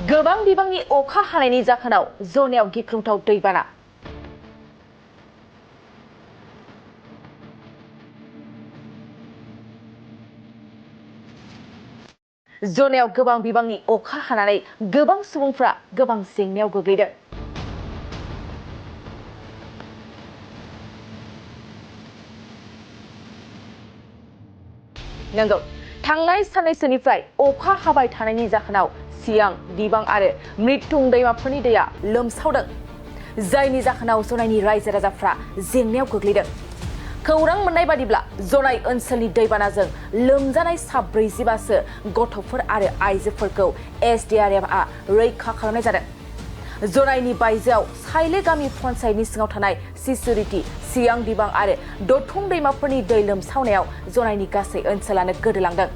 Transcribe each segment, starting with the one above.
गोबां बिबांनि अखा हानायनि जाहोनाव जनायाव गिख्रंथाव दैबाना। जनायाव गोबां बिबांनि अखा हानानै गोबां सुबुंफ्रा गोबां जेंनायाव गोग्लैदों। नंगौ, थांनाय साननैसोनिफ्राय अखा हाबाय थानायनि जाहोनाव सियां, दिबां आरो मृत्यु दैमाफोरनि दैया लोमसावदों, जायनि जाहोनाव जनायनि रायजो राजाफ्रा जेंनायाव गोग्लैदों। खौरां मोननाय बादिब्ला जनाय ओनसोलनि दैबानाजों लोमजानाय सा 40बासो गथ'फोर आरो आइजोफोरखौ SDRFआ रैखा खालामनाय जादों। जनायनि बायजोआव साइले गामि पन्चायतनि सिङाव थानाय सिसुरिटी, सियां, दिबां आरो दथं दैमाफोरनि दै लोमसावनायाव जनायनि गासै ओनसोलानो गोदोलांदों।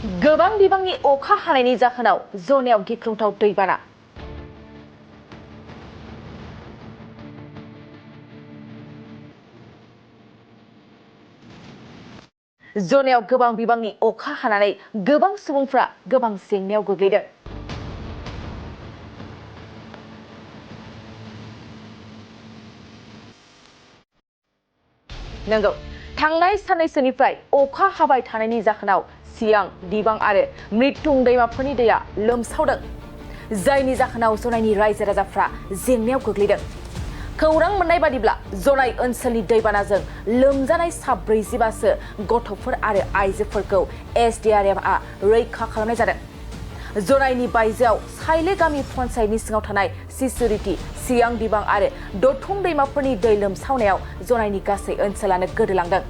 गोबां बिबांनि अखा हानायनि जाहोनाव जनायाव गिख्रंथाव दैबाना। जनायाव गोबां बिबांनि अखा हानानै गोबां सुबुंफ्रा गोबां जेंनायाव गोग्लैदों। नंगौ, थांनाय साननैसोनिफ्राय अखा हाबाय थानायनि जाहोनाव सियां, दिबां आरो मृत्यु दैमाफोरनि दैया लोमसावदों, जायनि जाहोनाव जनायनि रायजो राजाफ्रा जेंनायाव गोग्लैदों। खौरां मोननाय बादिब्ला जनाय ओनसोलनि दैबानाजों लोमजानाय सा 40बासो गथ'फोर आरो आइजोफोरखौ SDRFआ रैखा खालामनाय जादों। जनायनि बायजोआव साइले गामि पन्चायतनि सिङाव थानाय सिसुरिटी, सियां, दिबां आरो दथुं दैमाफोरनि दै लोमसावनायाव जनायनि गासै ओनसोलानो गोदोलांदों।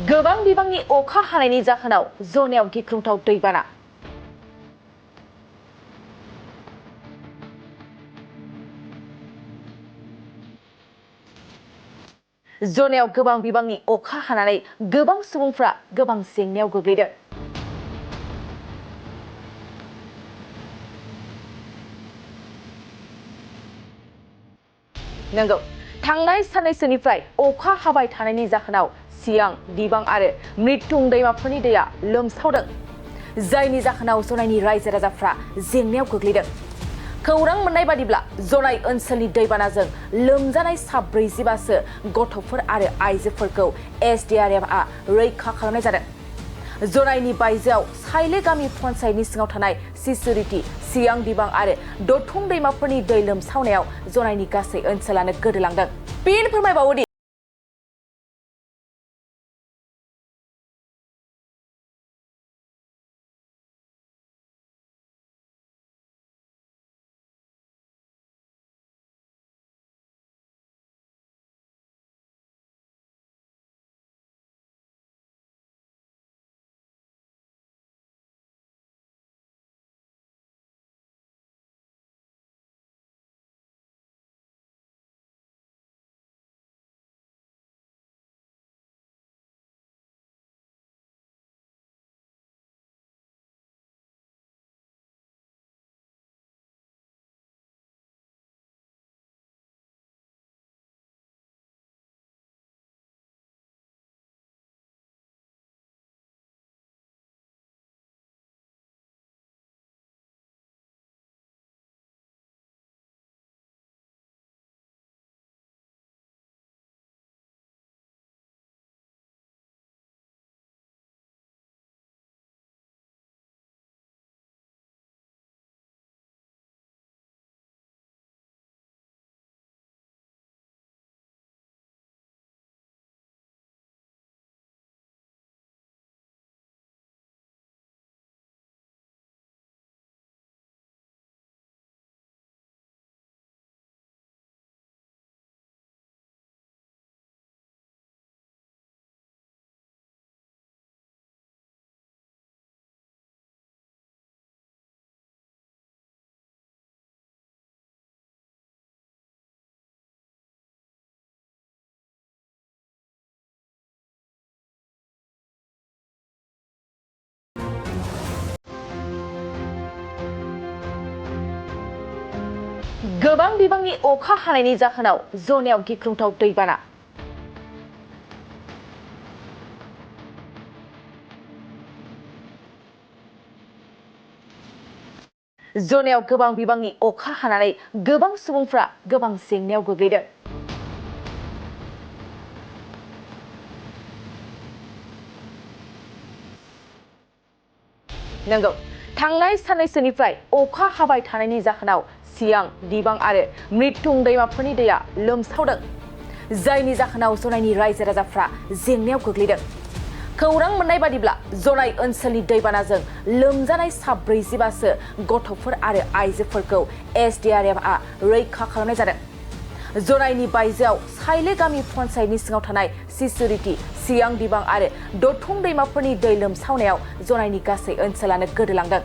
गोबां बिबांनि अखा हानायनि जाहोनाव जनायाव गिख्रंथाव दैबाना। जनायाव गोबां बिबांनि अखा हानानै गोबां सुबुंफ्रा गोबां जेंनायाव गोग्लैदों। नंगौ, थांनाय साननैसोनिफ्राय अखा हाबाय थानायनि जाहोनाव सियां, दिबां आरो मृत्यु दैमाफोरनि दैया लोमसावदों, जायनि जाहोनाव जनायनि रायजो राजाफ्रा जेंनायाव गोग्लैदों। खौरां मोननाय बादिब्ला जनाय ओनसोलनि दैबानाजों लोमजानाय सा 40बासो गथ'फोर आरो आइजोफोरखौ SDRFआ रैखा खालामनाय जादों। जनायनि बायजोआव साइले गामि पन्चायतनि सिङाव थानाय सिसुरिटी, सियां, दिबां आरो दथुं दैमाफोरनि दै लोमसावनायाव जनायनि गासै ओनसोलानो गोदोलांदों। फिन फोरमायबावोदि गोबां बिबांनि अखा हानायनि जाहोनाव जनायाव गिख्रंथाव दैबाना। जनायाव गोबां बिबांनि अखा हानानै गोबां सुबुंफ्रा गोबां जेंनायाव गोग्लैदों। नंगौ, थांनाय साननैसोनिफ्राय अखा हाबाय थानायनि जाहोनाव सियां, दिबां आरो मृत्युं दैमाफोरनि दैया लोमसावदों, जायनि जाहोनाव जनायनि रायजो राजाफ्रा जेंनायाव गोग्लैदों। खौरां मोननाय बादिब्ला जनाय ओनसोलनि दैबानाजों लोमजानाय सा 40बासो गथ'फोर आरो आइजोफोरखौ SDRFआ रैखा खालामनाय जादों। जनायनि बायजोआव साइले गामि पन्चायतनि सिङाव थानाय सिसुरिटी, सियां, दिबां आरो दथं दैमाफोरनि दै लोमसावनायाव जनायनि गासै ओनसोलानो गोदोलांदों।